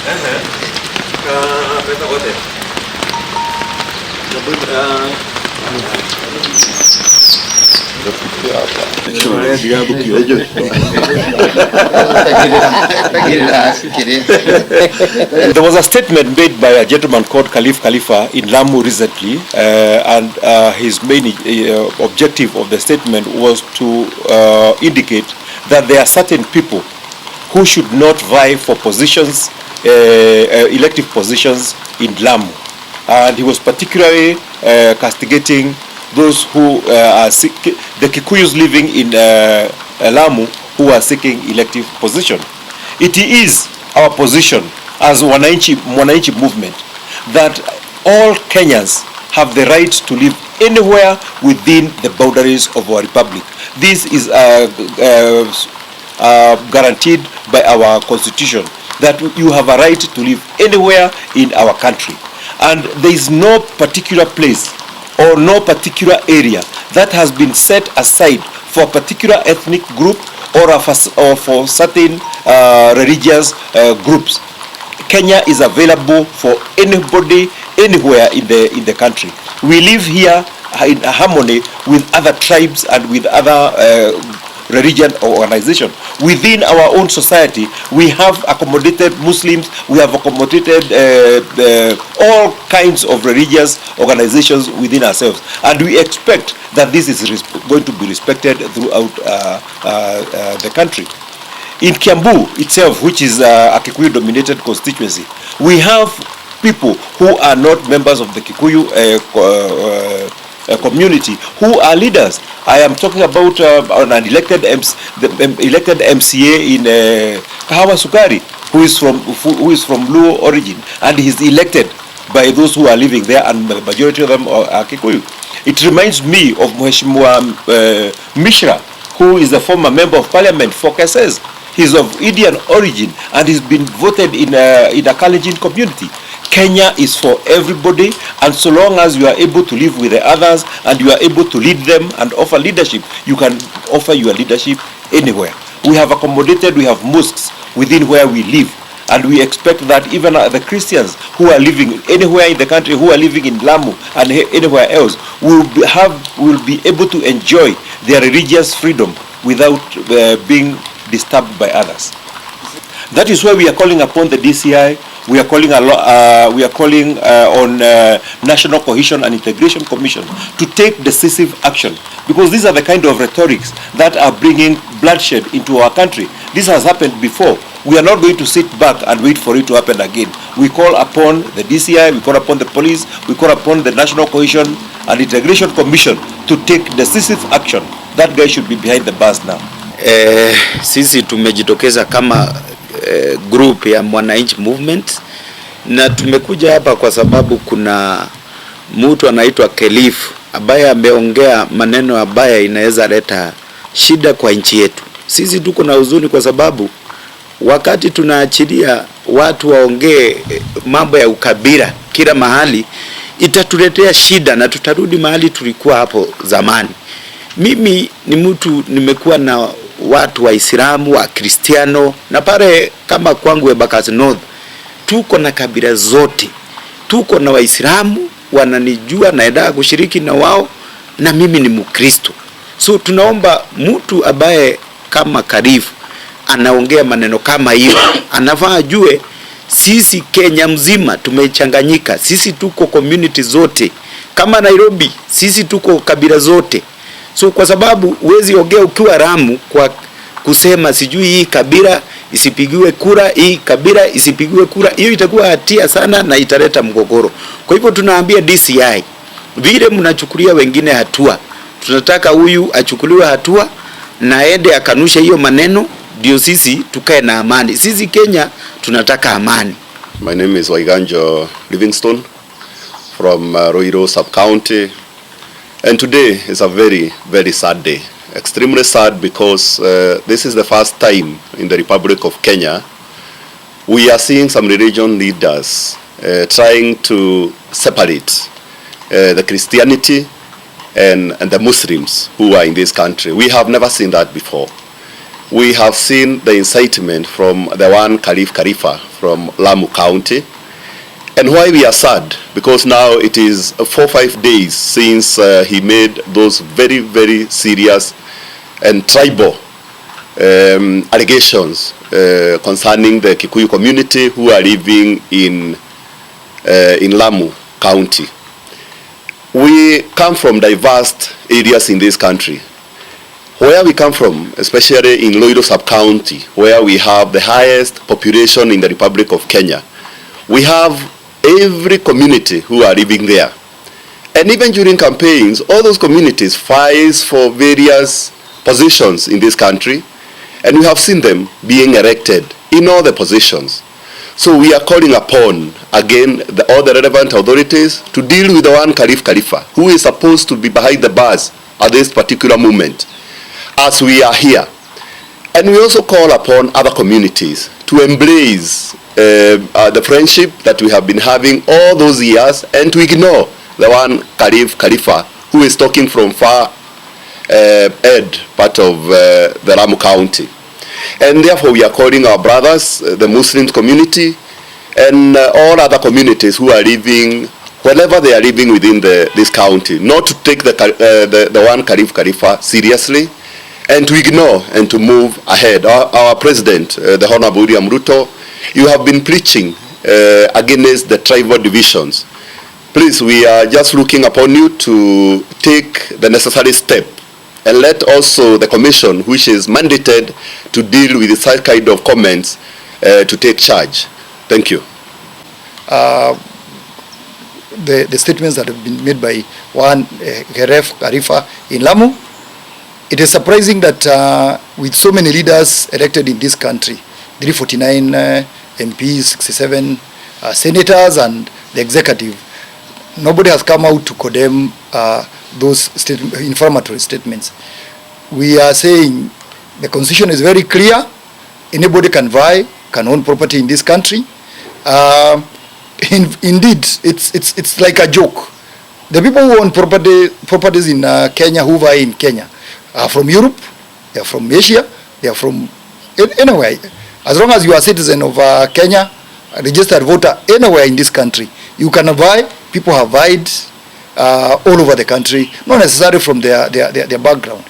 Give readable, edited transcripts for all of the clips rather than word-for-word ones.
There was a statement made by a gentleman called Khalif Khalifa in Lamu recently, and his main objective of the statement was to indicate that there are certain people who should not vie for positions, elective positions in Lamu. And he was particularly castigating those who are the Kikuyus living in Lamu who are seeking elective position. It is our position as Mwananchi movement that all Kenyans have the right to live anywhere within the boundaries of our republic. This is guaranteed by our constitution, that you have a right to live anywhere in our country. And there is no particular place or no particular area that has been set aside for a particular ethnic group or for certain religious groups. Kenya is available for anybody, anywhere in the country. We live here in harmony with other tribes and with other religion or organization. Within our own society, we have accommodated Muslims, we have accommodated all kinds of religious organizations within ourselves, and we expect that this is going to be respected throughout the country. In Kiambu itself, which is a Kikuyu-dominated constituency, we have people who are not members of the Kikuyu community who are leaders. I am talking about an elected MCA in Kahawa Sukari, who is from Luo origin, and he is elected by those who are living there, and the majority of them are Kikuyu. It reminds me of Mheshimiwa Mishra, who is a former member of parliament for Kasese. He is of Indian origin and he's been voted in a Kalenjin community. Kenya is for everybody, and so long as you are able to live with the others and you are able to lead them and offer leadership, you can offer your leadership anywhere. We have accommodated, we have mosques within where we live, and we expect that even the Christians who are living anywhere in the country, who are living in Lamu and anywhere else, will be able to enjoy their religious freedom without being disturbed by others. That is why we are calling upon the DCI. We are calling on National Cohesion and Integration Commission to take decisive action, because these are the kind of rhetorics that are bringing bloodshed into our country. This has happened before. We are not going to sit back and wait for it to happen again. We call upon the DCI, we call upon the police, we call upon the National Cohesion and Integration Commission to take decisive action. That guy should be behind the bars now. Sisi tumejitokeza kama group ya Mwananchi Movement, na tumekuja hapa kwa sababu kuna mtu anaitwa Khalif ambaye ameongea maneno ambayo inaweza leta shida kwa nchi yetu. Sisi tuko na huzuni kwa sababu wakati tunaachilia watu waongee mambo ya ukabila kila mahali, itatuletea shida na tutarudi mahali tulikuwa hapo zamani. Mimi ni mtu nimekuwa na watu wa Islamu, wa Kristiano, na pale kama kwangu Embakasi North tuko na kabila zote. Tuko na Waislamu wananijua, naenda kushiriki na wao, na mimi ni Mkristo. So tunaomba mtu ambaye kama Khalif anaongea maneno kama hiyo, anafaa ajue sisi Kenya mzima tumechanganyika. Sisi tuko community zote. Kama Nairobi sisi tuko kabila zote. So kwa sababu huwezi ongea ukiwa Lamu kwa kusema sijui hii kabila isipigiwe kura, hii kabila isipigiwe kura, hiyo itakuwa hatia sana na italeta mgogoro. Kwa hivyo tunaambia DCI, vile mnachukulia wengine hatua, tunataka huyu achukuliwe hatua na aende akanusha hiyo maneno, ndio sisi tukae na amani. Sisi Kenya tunataka amani. My name is Waiganjo Livingstone from Ruiru sub-county. And today is a very, very sad day. Extremely sad because this is the first time in the Republic of Kenya we are seeing some religion leaders trying to separate the Christianity and the Muslims who are in this country. We have never seen that before. we have seen the incitement from the one Khalif Khalifa from Lamu County. And why we are sad? Because now it is 4 or 5 days since he made those very, very serious and tribal allegations concerning the Kikuyu community who are living in Lamu County. We come from diverse areas in this country. Where we come from, especially in Loiro sub-county, where we have the highest population in the Republic of Kenya, we have every community who are living there. And even during campaigns, all those communities fight for various positions in this country, and we have seen them being elected in all the positions. So we are calling upon, again, all the relevant authorities to deal with the one Khalif Khalifa, who is supposed to be behind the bars at this particular moment, as we are here. And we also call upon other communities to embrace the friendship that we have been having all those years, and to ignore the one Khalif Khalifa who is talking from far part of the Lamu County. And therefore we are calling our brothers, the Muslim community, and all other communities who are living, wherever they are living within this county, not to take the one Khalif Khalifa seriously, and to ignore and to move ahead. Our president, the Honorable William Ruto, you have been preaching against the tribal divisions. Please, we are just looking upon you to take the necessary step, and let also the commission, which is mandated to deal with such kind of comments, to take charge. Thank you. The statements that have been made by one Khalif Khalifa in Lamu, it is surprising that with so many leaders elected in this country, 349 MPs, 67 senators, and the executive, nobody has come out to condemn those inflammatory statements. We are saying the constitution is very clear. Anybody can buy, can own property in this country. Indeed, it's like a joke. The people who own properties in Kenya, who buy in Kenya, are from Europe, they are from Asia, they are from anywhere. As long as you are a citizen of Kenya, a registered voter anywhere in this country, you can buy. People have bought all over the country, not necessarily from their background.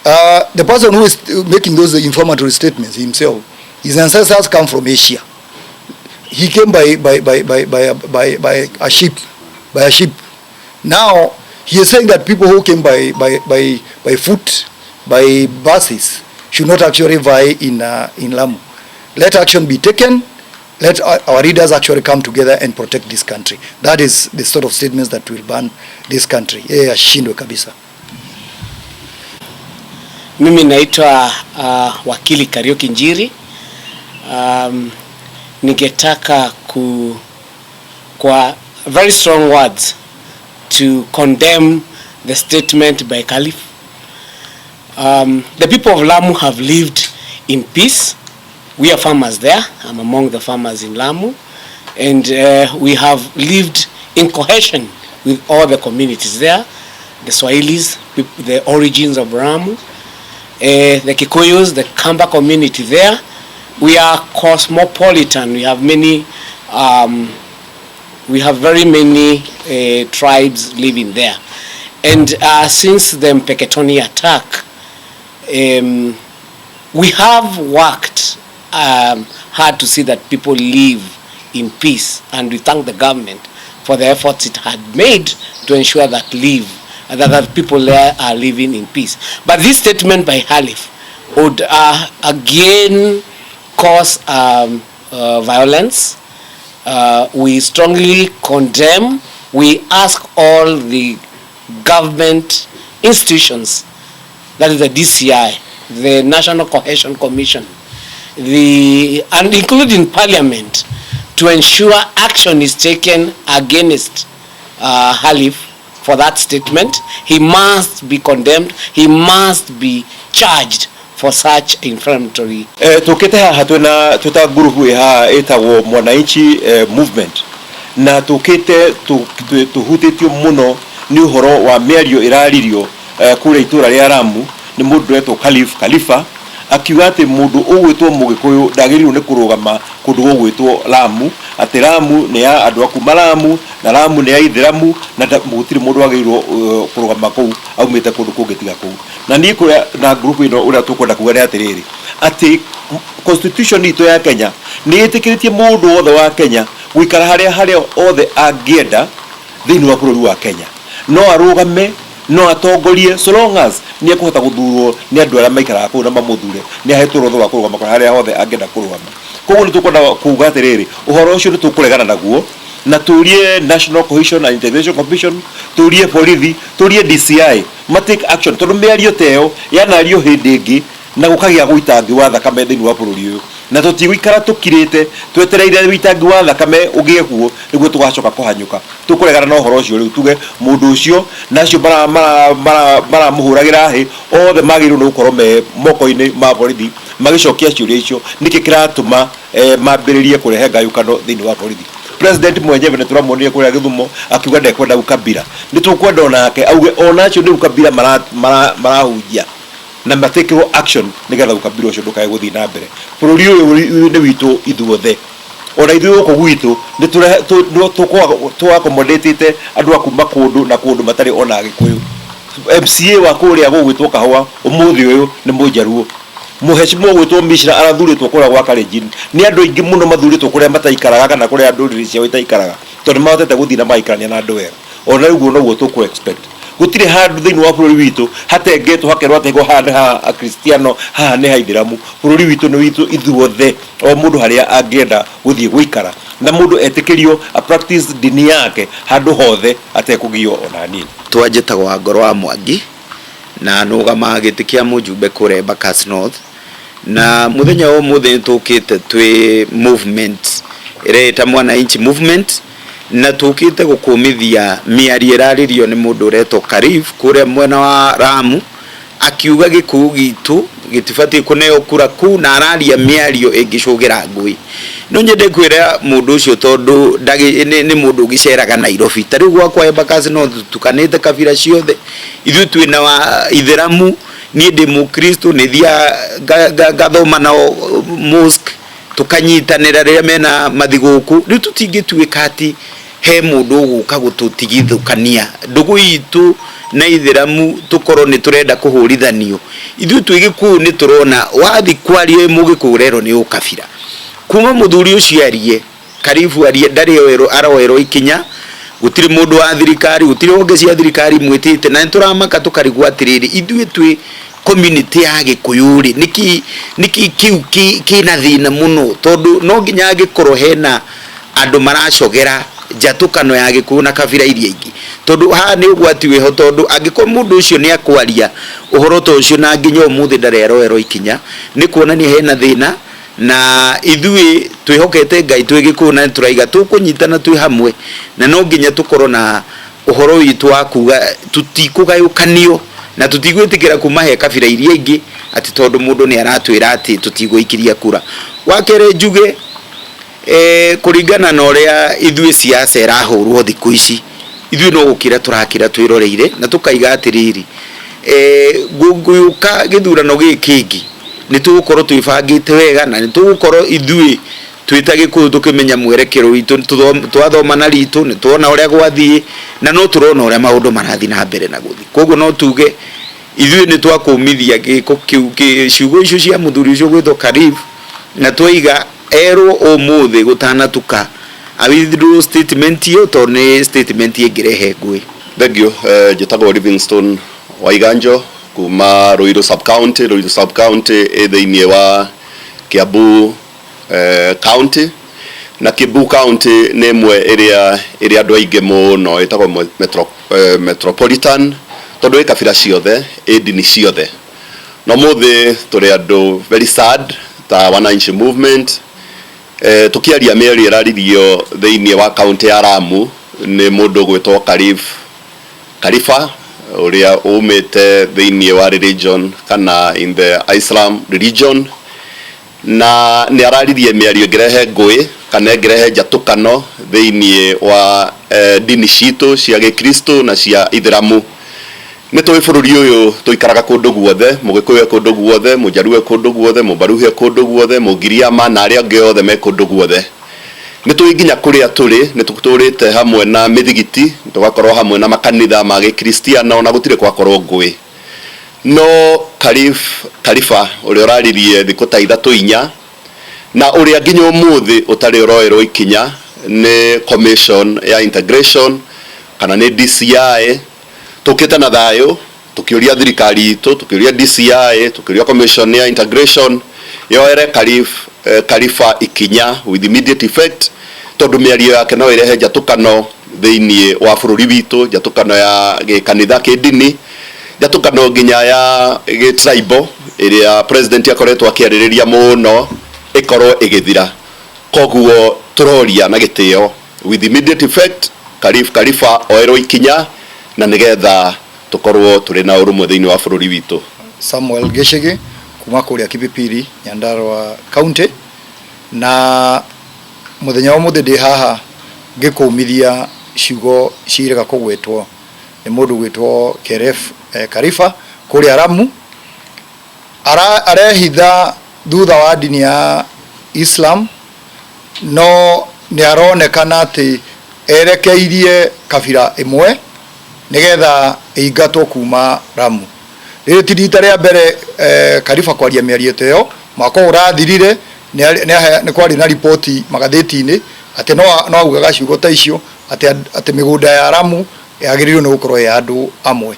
The person who is making those inflammatory statements himself, his ancestors come from Asia. He came by a ship. Now he is saying that people who came by foot, by buses, should not actually buy in Lamu. Let action be taken. Let our leaders actually come together and protect this country. That is the sort of statements that will ban this country. Ashindwe kabisa. Mimi naitwa wakili Kariuki Njiri. Ningetaka kwa very strong words to condemn the statement by Khalif. The people of Lamu have lived in peace. We are farmers there. I'm among the farmers in Lamu, and we have lived in cohesion with all the communities there. The Swahilis, the origins of Lamu, the Kikuyus, the Kamba community there. We are cosmopolitan. We have many. We have very many tribes living there, and since the Mpeketoni attack, we have worked hard to see that people live in peace, and we thank the government for the efforts it had made to ensure that people there are living in peace. But this statement by Khalif would again cause violence. We strongly condemn. We ask all the government institutions, that is the DCI, the National Cohesion Commission, and including Parliament, to ensure action is taken against Khalif for that statement. He must be condemned. He must be charged for such inflammatory. Tukete hatuna tuta group ha etagwo Mwananchi movement na tukete tuhutitio muno ni uhoro wa mĩario iraririo kure itura ria Lamu ni mundu etwo Khalif Khalifa akiuga ati mundu ugwitwo Mugikuyu ndagiriru ni kurugama kundu gugwitwo Lamu, ati Lamu ni ya andu akuma Lamu na Lamu ni ya Ithiramu na gutiri mundu agirwo kurugama kuu aumite kundu kungi tiga kuu. Na ni kuria na group ino uria tukwenda kuga ni atiriri ati constitution ito ya Kenya ni itikiritie mundu wothe wa Kenya guikara haria othe angienda thiini wa bururi wa Kenya, no arugame no atongorie so long as ni ekuhota guthurwo ni andu aria maikaraga kuu na mamuthure ni ahetwo rutho wa kurugama haria hothe angienda kurugama. Koguo ni tukwenda kuga atiriri uhoro ucio ni tukuregana naguo na turie National Cohesion and Integration Commission, turie borithi, turie DCI matake action tondu miario teo yanario hindi ingi na gukagia guitangi wa thakame thiini wa bururi uyu na tutigwikara tukirite twetereire witangi wa thakame ugie kuo niguo tugacoka kuhanyuka. Tukuregana na uhoro ucio riu tuge mundu ucio nacio bara muhuragira hi othe magiru no gukorwo me moko-ini ma borithi magicokia ciuria icio niki kiratuma mambiririe kurehe ngayukano thiini wa borithi. President mwenyewe ni turamuonia kuria Githumo akiuga ndekwenda ukabira, ni tukwenda onake auge onacio ni ukabira marahunjia na matekirwo action nigetha ukabira ucio ndukae guthii na mbere. Bururi uyu ni witu ithuothe, ona ithuĩ gũkũ gwitũ nĩ tũakomodatĩte andũ a kuma kũndũ na kũndũ matarĩ ona Gĩkũyũ. MCA wa kũrĩa gũgwĩtwo Kahũa ũmũthĩ ũyũ nĩ Mũnjaruo. Mũheshimiwa gwĩtwo Mishra arathurĩtwo kũrĩa gwa Kalenjin. Nĩ andũ aingĩ mũno mathurĩtwo kũrĩa mataikaraga kana kũrĩa ndũrĩrĩ ciao itaikaraga tondũ mahotete gũthiĩ na magaikarania na andũ wega. Ona rĩu noguo tũkũ expect. Gutire handu thiini wa bururi witu hatengetwo hakerwo atego hande ha Akristiano ha ne Haithiramu. Bururi witu ni witu ithuothe o mundu haria angienda guthie guikara na mundu etikirio a practice dini yake handu hothe atekugio ona nini. Twanjĩtagwo wa Ngoro wa Mwangi na nũgama gĩtĩ kĩa mũjumbe kũrĩa Embakasi North, na muthenya wa ũmũthĩ tũkĩte twĩ movement ĩreta Mwananchi movement na tukite gukumithia miario iraririo ni mundu uretwo Karif kuria mwena wa Lamu akiuga Gikuyu gitu gitifati kuneo kura ku na araria miario ingicugira ngui. No nyende kwira mundu ucio tondu ni mundu giceraga Nairobi tari gwakwa Embakasi no tukanite kabira ciothe ithu twina wa Ithiramu ni ndi Mukristo ni thia gathoma na mosque tukanyitanira riria mena mathiguku riu tutingituika ati he mundu guka gututigithukania ndugu itu na Ithiramu tukorwo ni turenda kuhurithanio ithu twigikuyu ni turona wathi kwario Mugikuyu ni ukabira kuma muthuri ucio arie Karifu arie ndari aroero ikinya gutiri mundu wa thirikari gutiri onge cia thirikari mwitite na nturamaka tukarigwa atiriri ithu twi community ya Gikuyu ri niki kina thina muno tondu no nginya gikorwo hena andu maracogera jatukano ya Gikuyu na kabira iria ingi tondu ha ni ugwati weho tondu angiko mundu ucio ni akwaria uhoro to ucio na nginya umuthi ndarero ikinya ni kuonania hena thina na ithui twihokete Ngai twi Gikuyu na turaiga tukunyitana twi hamwe na no nginya tukorwo na uhoro witu wa kuga tutikugayukanio na tutigwitikira kumahe kabira iria ingi ati tondu mundu ni aratwira ati tutigwikiria kura wakere njuge kuringana na uria ithui siasa irahurwo thiku ici ithui no gukira turakira twiroreire na tukaiga atiriri guyuka githurano gikingi ni tugukorwo twibangite wega na ni tugukorwo ithui twita Gikuyu tukimenya mwerekero witu twathoma na ritu ni tuona uria gwathie na no turona uria maundu marathi na mbere na guthi koguo no tuge ithui ni twakumithia giko ciugo icio cia muthuri ucio gwitwo Karif na twaiga ero umuthi gutana tuka a withdraw statement yo to ne statement yegirehe ngui. Thank you. Jitagwo Livingstone Waiganjo kuma Ruiru sub county thiini wa Kiambu county na Kiambu county ni mwe iria andu aingi muno itagwo metropolitan tondu i kabira ciothe dini ciothe no muthi turi andu very sad ta Wananchi movement tukiaria mieri iraririo thiini wa county ya Lamu ni mundu gwitwo Kalifa uria umite thiini wa religion kana in the Islam religion na ni araririe miario ngirehe ngui kana ngirehe jatukano thiini wa dini citu cia Gikristo na cia Ithiramu nä tå bå rå ri å yå tå ikaraga kå ndå guothe, må gä kå yå kå ndå guothe, må njaruä kå ndå guothe, må mbaruhä kå ndå guothe, må ngiriama na arä a angä othe me kå ndå guothe. Nä tå nginya kå rä a tå rä, nä tå tå rä te hamwe na mä thigiti, tå gakorwo hamwe na makanitha ma gä kristiano, na gå tirä kwakorwo ngå no Khalifa å rä a å raririe thikå ta ithatå inya, na å rä a nginya å må thä å tarä å roerwo ikinya nä commission ya integration kana nä DCI. Tukite na thayo tukiuria thirikari itu, tukiuria DCI, tukiuria commission ya integration yoere Khalifa ikinya with immediate effect, tondu miario yake no irehe njatukano thiini wa bururi witu, njatukano ya kanitha kidini, njatukano nginya ya tribal iria president akoretwo akiaririria muno ikorwo igithira. Koguo turoria na gitio with immediate effect Khalifa oerwo ikinya na nigetha tukorwo turi na urumwe thiini wa bururi witu. Samuel Geshege kuma kuria Kipipiri, Nyandarua County, na muthenya wa muthi ndi haha ngikumithia ciugo cirega kugwetwo ni mundu gwetwo Khalifa kuria Lamu, arehitha thutha wa dini ya Islam, no ni aronekana ati erekeirie kabira imwe nigetha ingatwo kuma Lamu. Rĩrĩ ti rita rĩa mbere Khalifa kwaria mĩario ta ĩyo. Mwaka ũrathirire nĩ kwarĩ na ripoti magathĩti-inĩ atĩ no augaga ciugo ta icio atĩ mĩgũnda ya Lamu yagĩrĩirwo nĩ gũkorwo ya andũ amwe.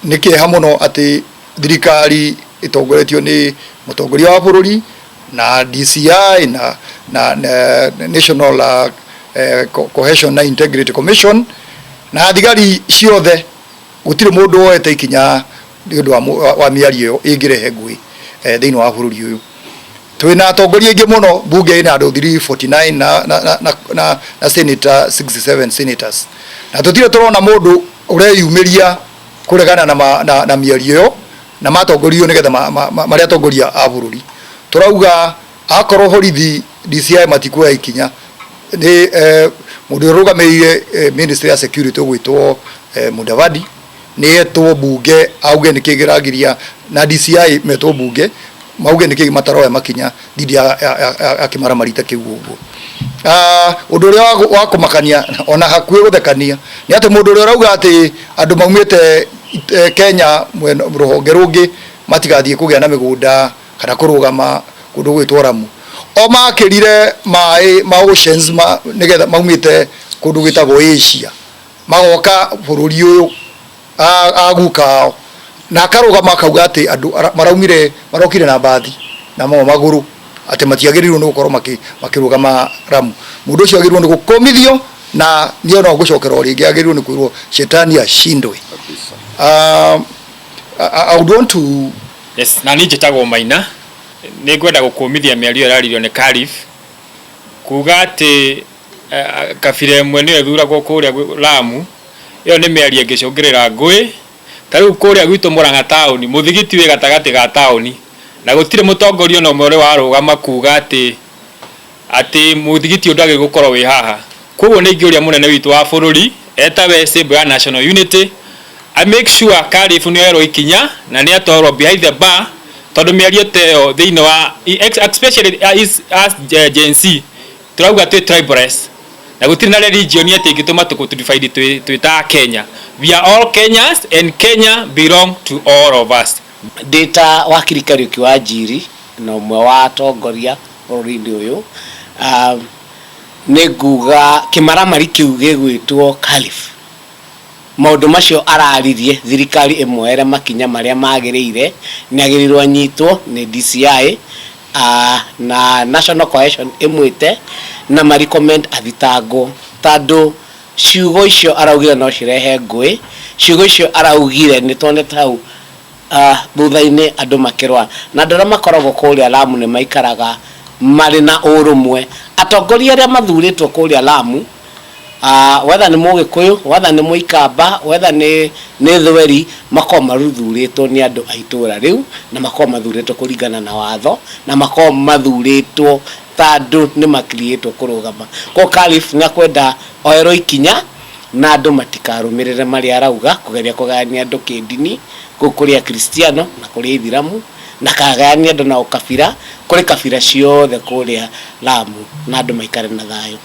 Nĩ kĩeha mũno atĩ thirikari ĩtongoretio nĩ mũtongoria wa bũrũri na DCI na National Cohesion na Integrity Commission na thigari ciothe gutire mundu woete ikinya ni undu wa miario ingirehe ngui thiini wa bururi uyu. Twina atongoria ingi muno bunge ina andu 349 na senator 67 senators, na tutire turona mundu ureyumiria kuregana na miario yo na matongorio nigetha maria atongoria a bururi. Turauga akorwo horithi DCI matikuoya ikinya ni mundu rugameire ministry ya security gwitwo Mudavadi ni etwo bunge auge ni kigiragiria na DCI metwo bunge mauge ni kigi mataroya makinya thidi ya kimara marita kiugo. Undu uria wa kumakania ona hakuhi guthekania ni ati mundu uria rauga ati andu maumite Kenya ruhonge rungi matigathie kugia na migunda kana kurugama kundu gwitwo Lamu, o makirire mai ma oceans nigetha maumite kundu gwitagwo Asia magoka bururi uyu agukao na akarugama akauga ati andu marokire na bathi na maguru ati matiagĩrĩirwo nĩ gũkorwo makĩrugama Lamu. Mũndũ ũcio agĩrĩirwo nĩ gũkomithio na niona gũcokera o rĩngĩ agĩrĩirwo nĩ kwĩrwo shetani ashindwe. I would want to na niĩ njĩtagwo Maina, nĩ ngwenda gũkũmithia mĩario ĩraririo nĩ Khalifa kuga atĩ kabira ĩmwe nĩyo ĩthuragwo kũrĩa Lamu. Ĩyo nĩ mĩario ĩngĩcũngĩrĩra ngũĩ. Ta rĩu kũrĩa gwitũ Mũrang'a taũni mũthigiti wĩ gatagatĩ ga taũni na gũtirĩ mũtongoria ona ũmwe ũrĩ warũgama kuga atĩ mũthigiti ũndũ agĩgũkorwo wĩ haha. Koguo nĩ ingĩũria mũnene witũ wa bũrũri etawe symbol ya national unity, I make sure Khalifa nĩ oerwo ikinya na nĩ atwarwo behind the bar, tondũ mĩario ta ĩyo thĩinĩ wa especially as Gen Z turauga twĩ tribalist na gũtirĩ na religion atĩ ingĩtũma tũkũ-divide twĩ ta Kenya. We are all Kenyans and Kenya belong to all of us. Data wakiri Kariuki wa Njiri na ũmwe wa atongoria bũrũri-inĩ ũyũ, nĩ nguga kĩmaramari kĩu gĩgwĩtwo Khalifa. Maũndũ macio araririe thirikari ĩmwoere makinya marĩa magĩrĩire, nĩ agĩrĩirwo anyitwo nĩ DCI na National Cohesion ĩmwĩte na recommend athitangwo, tondũ ciugo icio araugire no cirehe ngũĩ. Ciugo icio araugire nĩ tuonete hau thutha-inĩ andũ makĩrũa na andũ arĩa makoragwo kũrĩa Lamu nĩ maikaraga marĩ na ũrũmwe. Atongoria arĩa mathurĩtwo kũrĩa Lamu, whether nĩ Mũgĩkũyũ, whether nĩ Mũikamba, whether nĩ Thweri, makoragwo mathurĩtwo nĩ andũ a itũũra rĩu na makoragwo mathurĩtwo kũringana na watho na makoragwo mathurĩtwo tondũ nĩ makiriĩtwo kũrũgama. Kwa Khalifa nĩ akwenda oerwo ikinya na andũ matikarũmĩrĩre marĩa arauga kũgeria kũgayania andũ kĩndini kũrĩ Akristiano na kũrĩ Aithĩramu na kagayania andũ na ũkabira kũrĩ kabira ciothe kũrĩa Lamu na andũ maikare na thayũ.